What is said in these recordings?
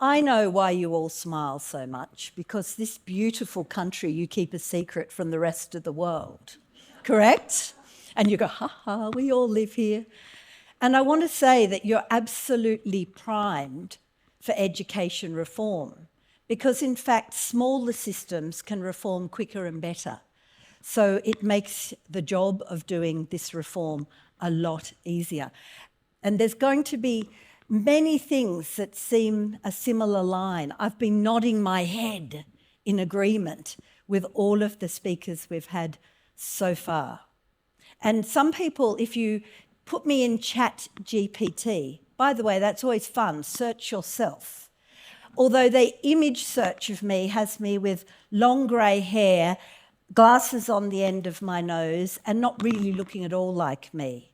I know why you all smile so much, because this beautiful country you keep a secret from the rest of the world, correct? And you go, ha ha, we all live here. And I want to say that you're absolutely primed for education reform, because in fact, smaller systems can reform quicker and better. So it makes the job of doing this reform a lot easier. And there's going to be many things that seem a similar line. I've been nodding my head in agreement with all of the speakers we've had so far. And some people, if you put me in Chat GPT, by the way, that's always fun, search yourself. Although the image search of me has me with long grey hair, glasses on the end of my nose, and not really looking at all like me.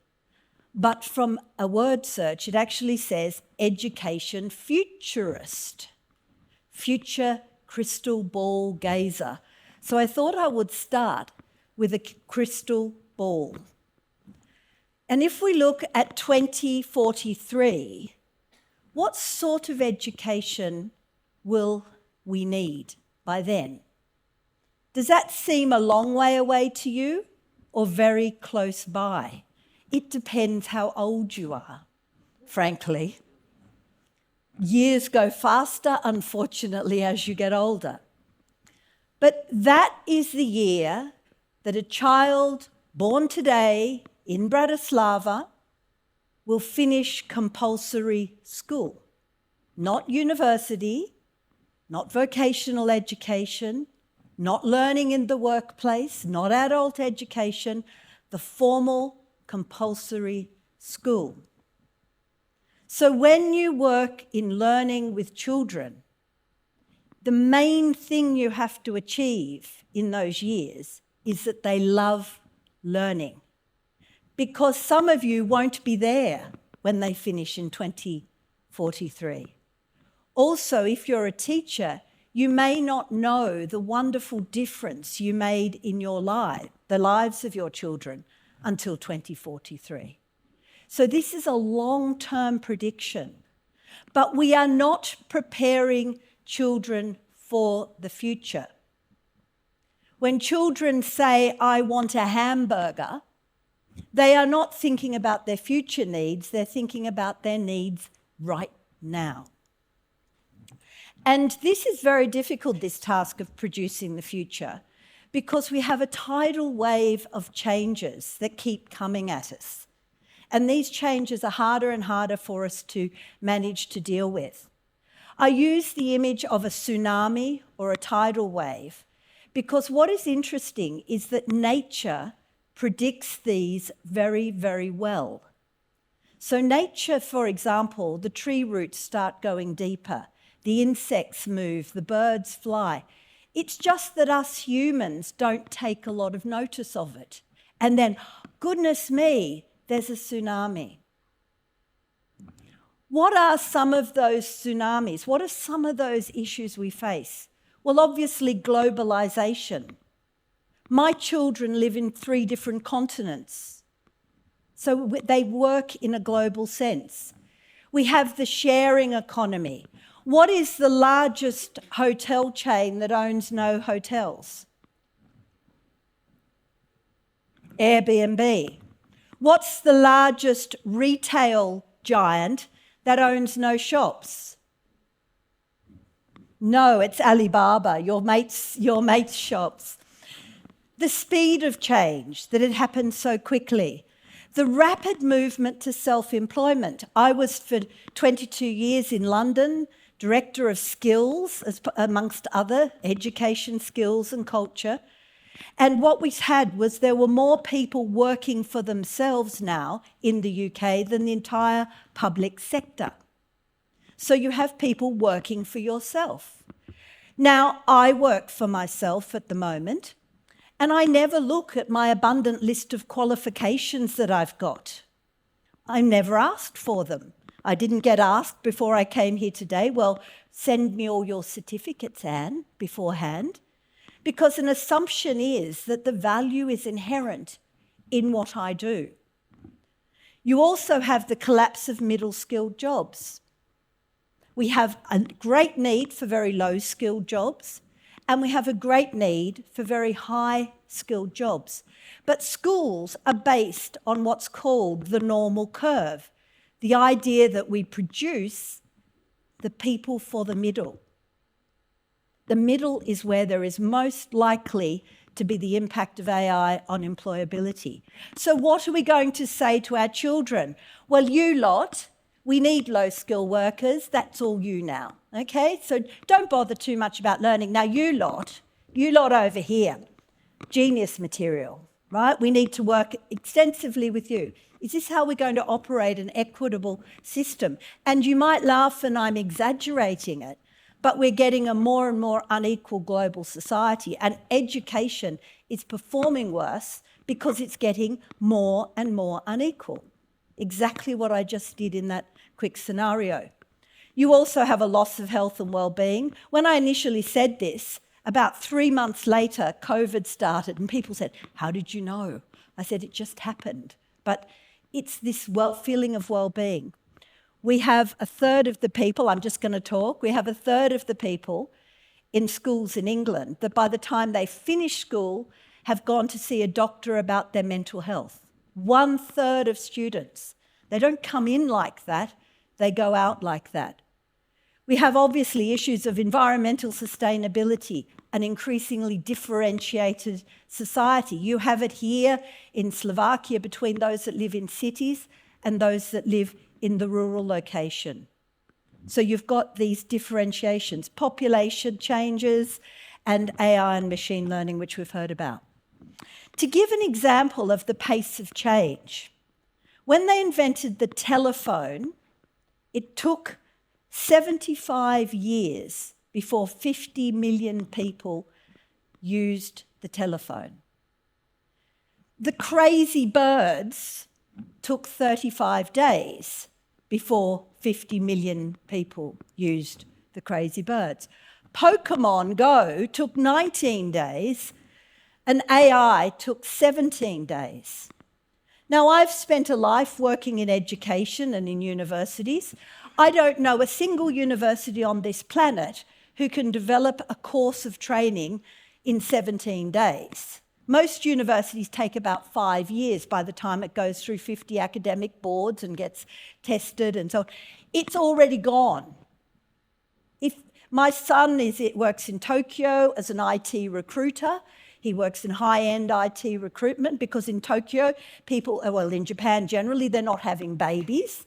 But from a word search, it actually says education futurist, future crystal ball gazer. So I thought I would start with a crystal ball. And if we look at 2043, what sort of education will we need by then? Does that seem a long way away to you or very close by? It depends how old you are, frankly. Years go faster, unfortunately, as you get older. But that is the year that a child born today in Bratislava will finish compulsory school. Not university, not vocational education, not learning in the workplace, not adult education, the formal compulsory school. So when you work in learning with children, the main thing you have to achieve in those years is that they love learning. Because some of you won't be there when they finish in 2043. Also, if you're a teacher, you may not know the wonderful difference you made in your life, the lives of your children, until 2043. So this is a long-term prediction, but we are not preparing children for the future. When children say, I want a hamburger, they are not thinking about their future needs, they're thinking about their needs right now. And this is very difficult, this task of producing the future, because we have a tidal wave of changes that keep coming at us. And these changes are harder and harder for us to manage to deal with. I use the image of a tsunami or a tidal wave because what is interesting is that nature predicts these very, very well. So nature, for example, the tree roots start going deeper, the insects move, the birds fly. It's just that us humans don't take a lot of notice of it. And then, goodness me, there's a tsunami. What are some of those tsunamis? What are some of those issues we face? Well, obviously, globalization. My children live in 3 different continents, so they work in a global sense. We have the sharing economy. What is the largest hotel chain that owns no hotels? Airbnb. What's the largest retail giant that owns no shops? No, it's Alibaba, your mate's shops. The speed of change, that it happens so quickly. The rapid movement to self-employment. I was for 22 years in London, Director of Skills, amongst other education, skills and culture. And what we had was there were more people working for themselves now in the UK than the entire public sector. So you have people working for yourself. Now, I work for myself at the moment, and I never look at my abundant list of qualifications that I've got. I never asked for them. I didn't get asked before I came here today, well, send me all your certificates, Anne, beforehand, because an assumption is that the value is inherent in what I do. You also have the collapse of middle-skilled jobs. We have a great need for very low-skilled jobs, and we have a great need for very high-skilled jobs. But schools are based on what's called the normal curve, the idea that we produce the people for the middle. The middle is where there is most likely to be the impact of AI on employability. So what are we going to say to our children? Well, you lot, we need low-skill workers. That's all you now, okay? So don't bother too much about learning. Now, you lot over here, genius material, right? We need to work extensively with you. Is this how we're going to operate an equitable system? And you might laugh and I'm exaggerating it, but we're getting a more and more unequal global society, and education is performing worse because it's getting more and more unequal. Exactly what I just did in that quick scenario. You also have a loss of health and well-being. When I initially said this, about 3 months later, COVID started, and people said, "How did you know?" I said, "It just happened." But it's this feeling of well-being. We have a third of the people, I'm just going to talk, we have a third of the people in schools in England that by the time they finish school have gone to see a doctor about their mental health. 1/3 of students. They don't come in like that, they go out like that. We have obviously issues of environmental sustainability, an increasingly differentiated society. You have it here in Slovakia between those that live in cities and those that live in the rural location. So you've got these differentiations, population changes and AI and machine learning, which we've heard about. To give an example of the pace of change, when they invented the telephone, it took 75 years before 50 million people used the telephone. The crazy birds took 35 days before 50 million people used the crazy birds. Pokemon Go took 19 days and AI took 17 days. Now, I've spent a life working in education and in universities. I don't know a single university on this planet who can develop a course of training in 17 days. Most universities take about 5 years by the time it goes through 50 academic boards and gets tested and so on. It's already gone. If my son works in Tokyo as an IT recruiter. He works in high-end IT recruitment because in Tokyo, in Japan generally, they're not having babies.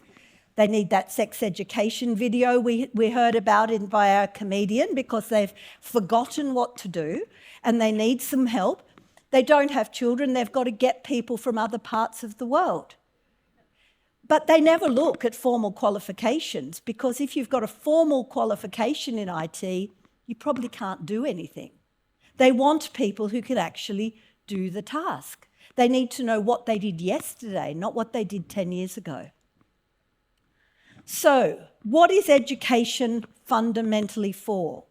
They need that sex education video we heard about by our comedian because they've forgotten what to do and they need some help. They don't have children, they've got to get people from other parts of the world. But they never look at formal qualifications because if you've got a formal qualification in IT, you probably can't do anything. They want people who can actually do the task. They need to know what they did yesterday, not what they did 10 years ago. So, what is education fundamentally for?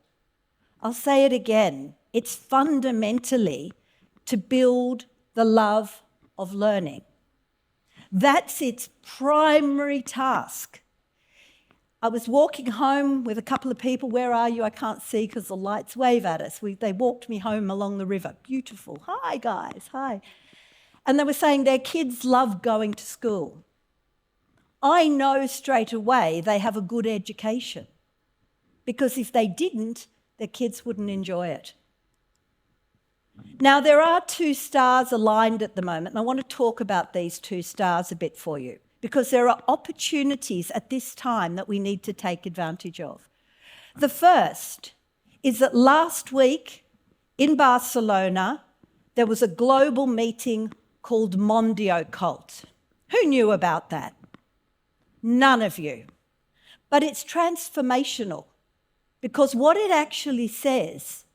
I'll say it again. It's fundamentally to build the love of learning. That's its primary task. I was walking home with a couple of people. Where are you? I can't see because the lights wave at us. They walked me home along the river. Beautiful. Hi, guys. Hi. And they were saying their kids love going to school. I know straight away they have a good education because if they didn't, their kids wouldn't enjoy it. Now, there are 2 stars aligned at the moment, and I want to talk about these 2 stars a bit for you because there are opportunities at this time that we need to take advantage of. The first is that last week in Barcelona, there was a global meeting called Mondiocult. Who knew about that? None of you. But it's transformational because what it actually says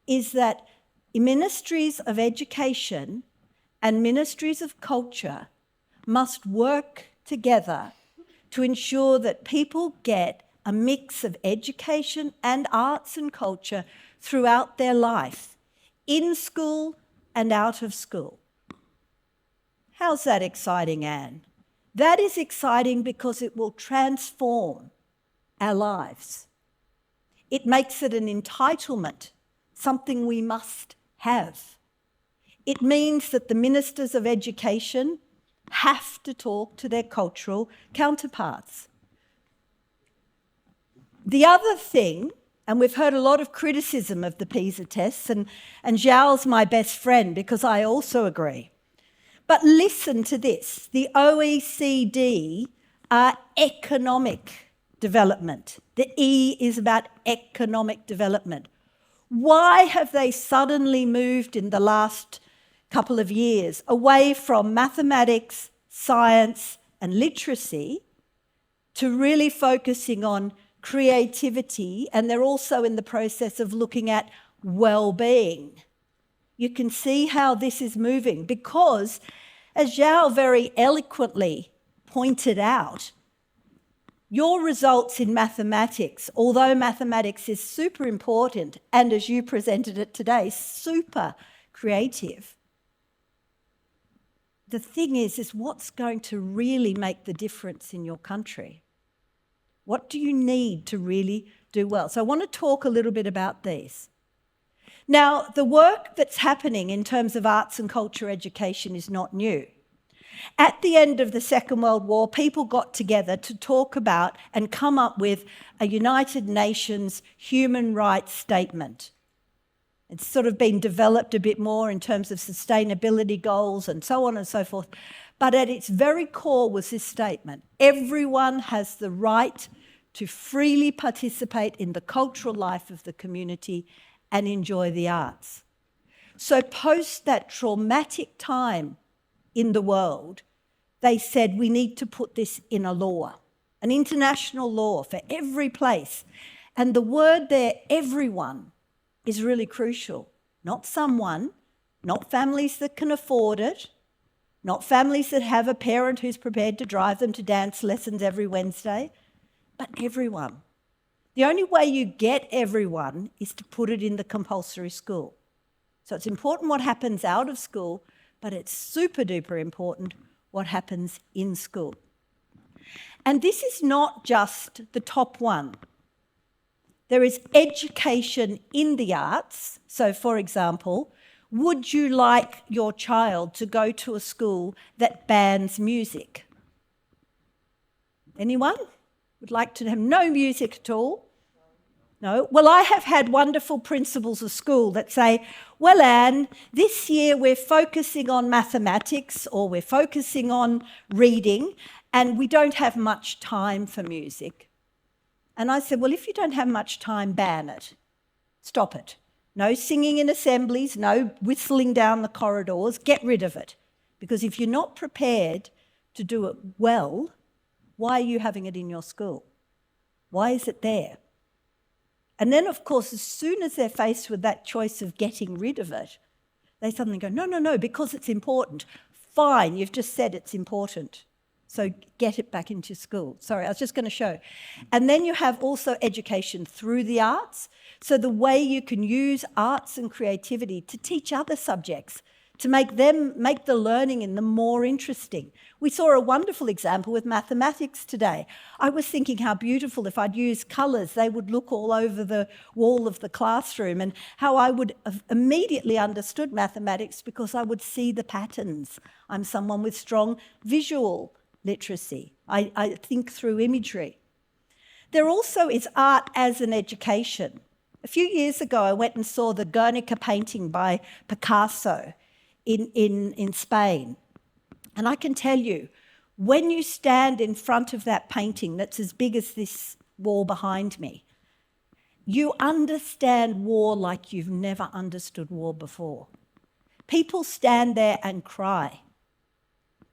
is that ministries of education and ministries of culture must work together to ensure that people get a mix of education and arts and culture throughout their life, in school and out of school. How's that exciting, Anne? That is exciting because it will transform our lives. It makes it an entitlement, something we must have. It means that the ministers of education have to talk to their cultural counterparts. The other thing, and we've heard a lot of criticism of the PISA tests, and Zhao's my best friend because I also agree. But listen to this. The OECD are economic development. The E is about economic development. Why have they suddenly moved in the last couple of years away from mathematics, science, and literacy to really focusing on creativity? And they're also in the process of looking at well-being. You can see how this is moving because, as Zhao very eloquently pointed out, your results in mathematics, although mathematics is super important, and as you presented it today, super creative, the thing is what's going to really make the difference in your country? What do you need to really do well? So I want to talk a little bit about these. Now, the work that's happening in terms of arts and culture education is not new. At the end of the Second World War, people got together to talk about and come up with a United Nations human rights statement. It's sort of been developed a bit more in terms of sustainability goals and so on and so forth. But at its very core was this statement: everyone has the right to freely participate in the cultural life of the community and enjoy the arts. So post that traumatic time in the world, they said we need to put this in a law, an international law for every place. And the word there, everyone, is really crucial. Not someone, not families that can afford it, not families that have a parent who's prepared to drive them to dance lessons every Wednesday, but everyone. The only way you get everyone is to put it in the compulsory school. So it's important what happens out of school, but it's super duper important what happens in school. And this is not just the top one. There is education in the arts. So, for example, would you like your child to go to a school that bans music? Anyone would like to have no music at all? No? Well, I have had wonderful principals of school that say, well, Anne, this year we're focusing on mathematics or we're focusing on reading and we don't have much time for music. And I said, well, if you don't have much time, ban it. Stop it. No singing in assemblies, no whistling down the corridors, get rid of it. Because if you're not prepared to do it well, why are you having it in your school? Why is it there? And then, of course, as soon as they're faced with that choice of getting rid of it, they suddenly go, no, because it's important. Fine, you've just said it's important. So get it back into school. Sorry, I was just going to show. And then you have also education through the arts. So the way you can use arts and creativity to teach other subjects, to make the learning in them more interesting. We saw a wonderful example with mathematics today. I was thinking how beautiful if I'd use colours, they would look all over the wall of the classroom, and how I would have immediately understood mathematics because I would see the patterns. I'm someone with strong visual literacy. I think through imagery. There also is art as an education. A few years ago, I went and saw the Guernica painting by Picasso in Spain. And I can tell you, when you stand in front of that painting that's as big as this wall behind me, you understand war like you've never understood war before. People stand there and cry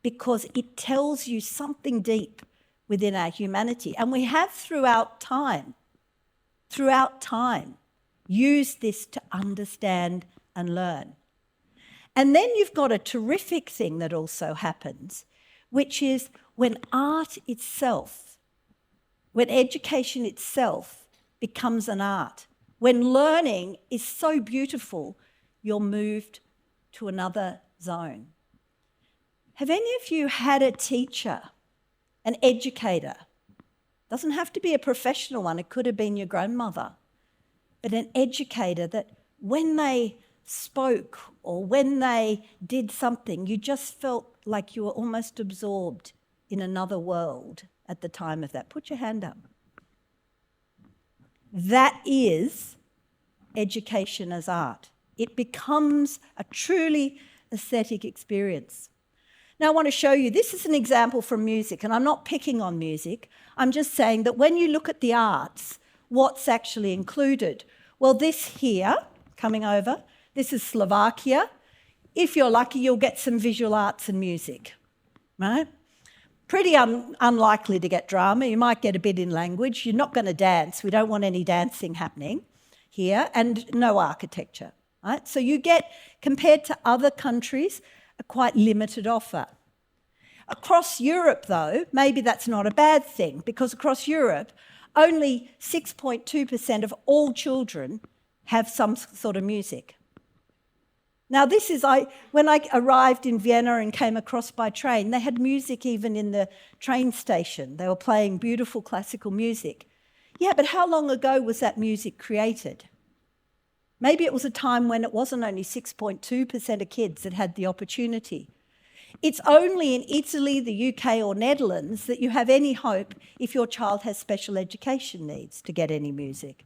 because it tells you something deep within our humanity. And we have throughout time, used this to understand and learn. And then you've got a terrific thing that also happens, which is when art itself, when education itself becomes an art, when learning is so beautiful, you're moved to another zone. Have any of you had a teacher, an educator, Doesn't have to be a professional one. It could have been your grandmother. But an educator that when they spoke or when they did something, you just felt like you were almost absorbed in another world at the time of that. Put your hand up. That is education as art. It becomes a truly aesthetic experience. Now I want to show you, this is an example from music, and I'm not picking on music. I'm just saying that when you look at the arts, what's actually included? Well, this here, coming over, this is Slovakia. If you're lucky, you'll get some visual arts and music, right? Pretty unlikely to get drama. You might get a bit in language. You're not going to dance. We don't want any dancing happening here, and no architecture, right? So you get, compared to other countries, a quite limited offer. Across Europe, though, maybe that's not a bad thing, because across Europe, only 6.2% of all children have some sort of music. Now, this is, when I arrived in Vienna and came across by train, they had music even in the train station. They were playing beautiful classical music. Yeah, but how long ago was that music created? Maybe it was a time when it wasn't only 6.2% of kids that had the opportunity. It's only in Italy, the UK or Netherlands that you have any hope if your child has special education needs to get any music.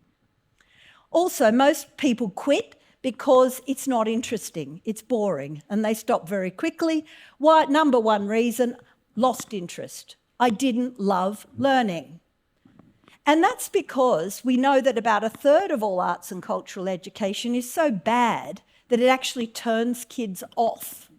Also, most people quit because it's not interesting, it's boring, and they stop very quickly. Why? Number one reason, lost interest. I didn't love learning. And that's because we know that about a third of all arts and cultural education is so bad that it actually turns kids off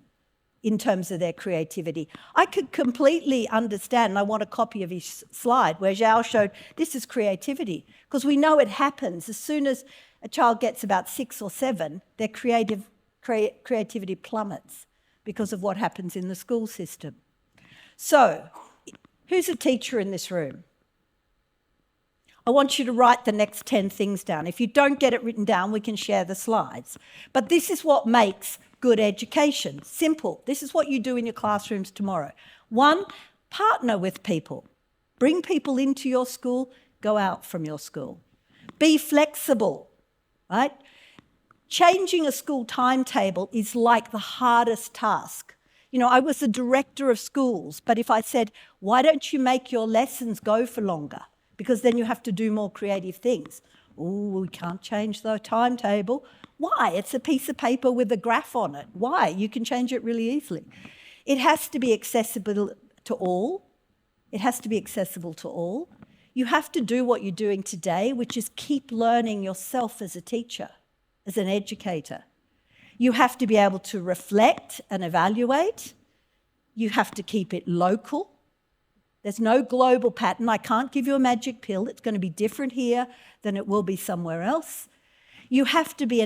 in terms of their creativity. I could completely understand, and I want a copy of his slide where Zhao showed this is creativity, because we know it happens. As soon as a child gets about 6 or 7, their creativity plummets because of what happens in the school system. So, who's a teacher in this room? I want you to write the next 10 things down. If you don't get it written down, we can share the slides. But this is what makes good education. Simple. This is what you do in your classrooms tomorrow. 1, partner with people. Bring people into your school, go out from your school. Be flexible, right? Changing a school timetable is like the hardest task. You know, I was the director of schools, but if I said, why don't you make your lessons go for longer? Because then you have to do more creative things. Oh, we can't change the timetable. Why? It's a piece of paper with a graph on it. Why? You can change it really easily. It has to be accessible to all. It has to be accessible to all. You have to do what you're doing today, which is keep learning yourself as a teacher, as an educator. You have to be able to reflect and evaluate. You have to keep it local. There's no global pattern. I can't give you a magic pill. It's going to be different here than it will be somewhere else. You have to be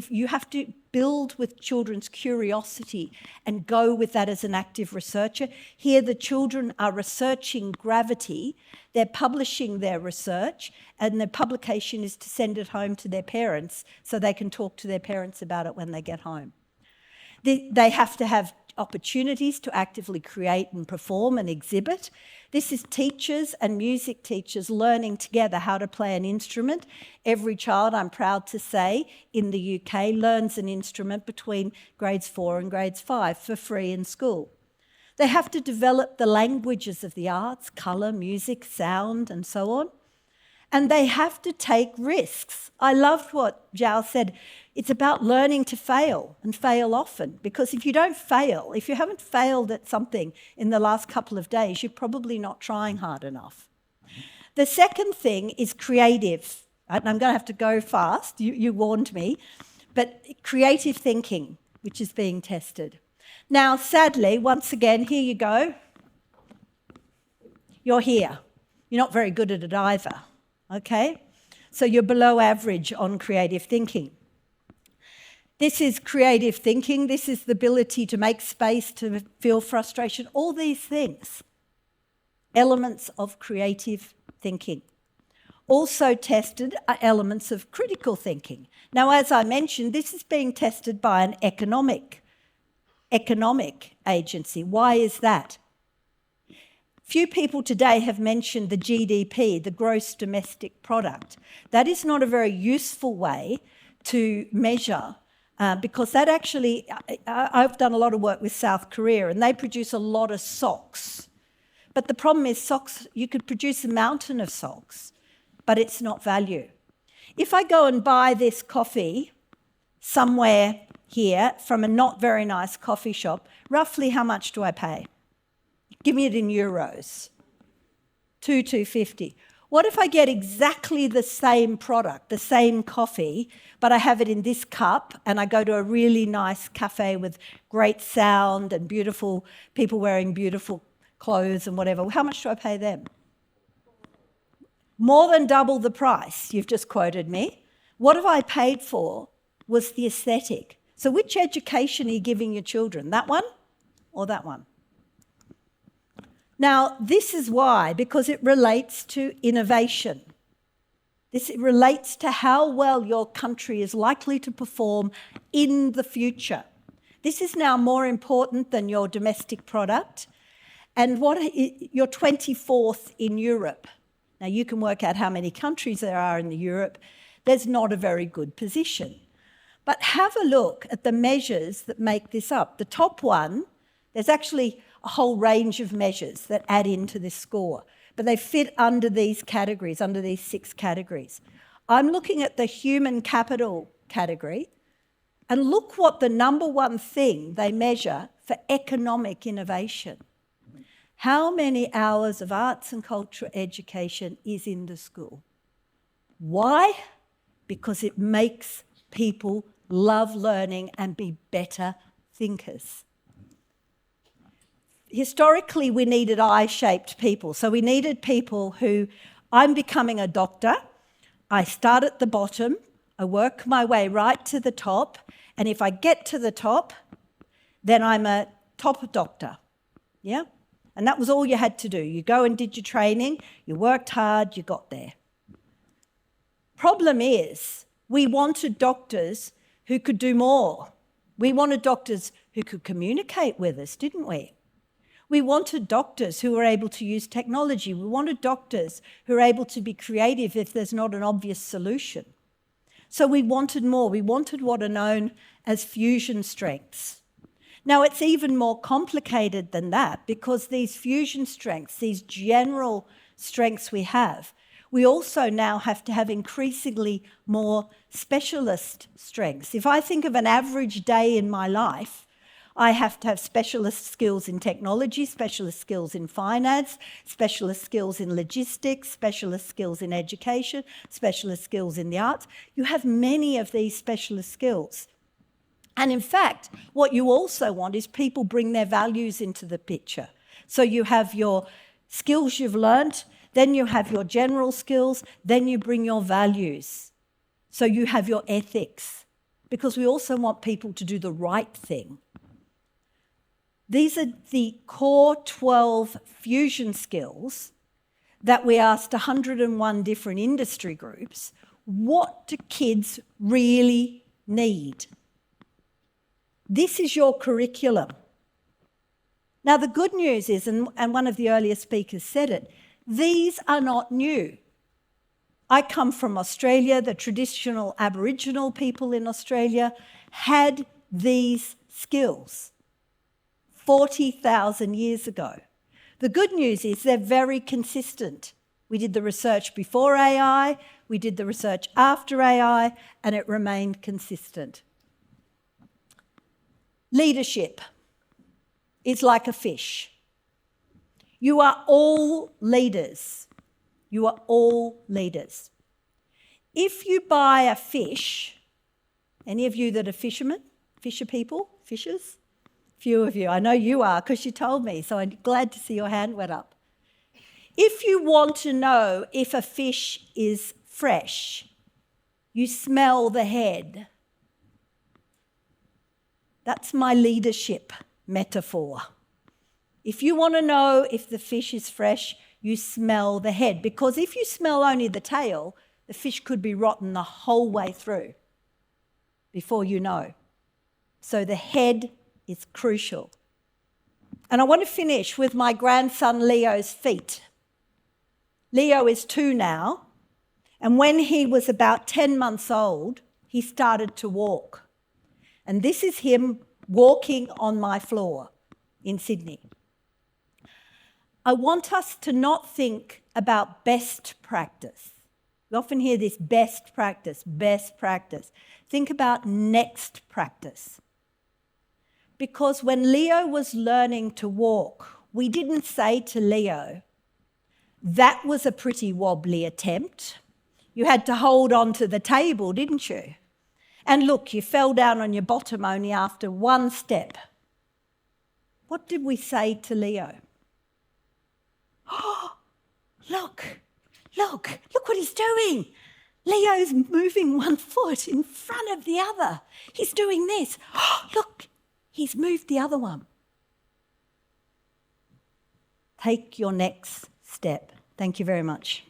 you have to build with children's curiosity and go with that as an active researcher. Here the children are researching gravity. They're publishing their research, and the publication is to send it home to their parents so they can talk to their parents about it when they get home. They have to have opportunities to actively create and perform and exhibit. This is teachers and music teachers learning together how to play an instrument. Every child, I'm proud to say, in the UK learns an instrument between grades 4 and grades 5 for free in school. They have to develop the languages of the arts, colour, music, sound, and so on. And they have to take risks. I loved what Zhao said. It's about learning to fail and fail often, because if you don't fail, if you haven't failed at something in the last couple of days, you're probably not trying hard enough. The second thing is creative. And I'm going to have to go fast, you warned me, but creative thinking, which is being tested. Now, sadly, once again, here you go. You're here. You're not very good at it either, okay? So you're below average on creative thinking. This is creative thinking. This is the ability to make space, to feel frustration, all these things, elements of creative thinking. Also tested are elements of critical thinking. Now, as I mentioned, this is being tested by an economic agency. Why is that? Few people today have mentioned the GDP, the gross domestic product. That is not a very useful way to measure because that actually, I've done a lot of work with South Korea and they produce a lot of socks. But the problem is socks, you could produce a mountain of socks, but it's not value. If I go and buy this coffee somewhere here from a not very nice coffee shop, roughly how much do I pay? Give me it in euros. 250. What if I get exactly the same product, the same coffee, but I have it in this cup and I go to a really nice cafe with great sound and beautiful people wearing beautiful clothes and whatever? How much do I pay them? More than double the price you've just quoted me. What have I paid for was the aesthetic. So which education are you giving your children? That one or that one? Now, this is why, because it relates to innovation. It relates to how well your country is likely to perform in the future. This is now more important than your domestic product. And you're 24th in Europe. Now, you can work out how many countries there are in Europe. There's not a very good position. But have a look at the measures that make this up. The top one, there's actually a whole range of measures that add into this score, but they fit under these categories, under these 6 categories. I'm looking at the human capital category, and look what the number one thing they measure for economic innovation. How many hours of arts and culture education is in the school? Why? Because it makes people love learning and be better thinkers. Historically, we needed I-shaped people. So we needed people who, I'm becoming a doctor, I start at the bottom, I work my way right to the top, and if I get to the top, then I'm a top doctor, yeah? And that was all you had to do. You go and did your training, you worked hard, you got there. Problem is, we wanted doctors who could do more. We wanted doctors who could communicate with us, didn't we? We wanted doctors who were able to use technology. We wanted doctors who are able to be creative if there's not an obvious solution. So we wanted more. We wanted what are known as fusion strengths. Now, it's even more complicated than that because these fusion strengths, these general strengths we have, we also now have to have increasingly more specialist strengths. If I think of an average day in my life, I have to have specialist skills in technology, specialist skills in finance, specialist skills in logistics, specialist skills in education, specialist skills in the arts. You have many of these specialist skills. And in fact, what you also want is people bring their values into the picture. So you have your skills you've learnt, then you have your general skills, then you bring your values. So you have your ethics, because we also want people to do the right thing. These are the core 12 fusion skills that we asked 101 different industry groups, what do kids really need? This is your curriculum. Now, the good news is, and one of the earlier speakers said it, these are not new. I come from Australia. The traditional Aboriginal people in Australia had these skills 40,000 years ago. The good news is they're very consistent. We did the research before AI, we did the research after AI, and it remained consistent. Leadership is like a fish. You are all leaders. You are all leaders. If you buy a fish, any of you that are fishermen, fisher people, fishers? Few of you, I know you are because you told me, so I'm glad to see your hand went up. If you want to know if a fish is fresh, you smell the head. That's my leadership metaphor. If you want to know if the fish is fresh, you smell the head, because if you smell only the tail, the fish could be rotten the whole way through before you know. So the head is crucial. And I want to finish with my grandson Leo's feet. Leo is 2 now, and when he was about 10 months old, he started to walk. And this is him walking on my floor in Sydney. I want us to not think about best practice. We often hear this best practice, best practice. Think about next practice. Because when Leo was learning to walk, we didn't say to Leo, that was a pretty wobbly attempt. You had to hold on to the table, didn't you? And look, you fell down on your bottom only after 1 step. What did we say to Leo? Oh, look what he's doing. Leo's moving 1 foot in front of the other. He's doing this. Oh, look, he's moved the other one. Take your next step. Thank you very much.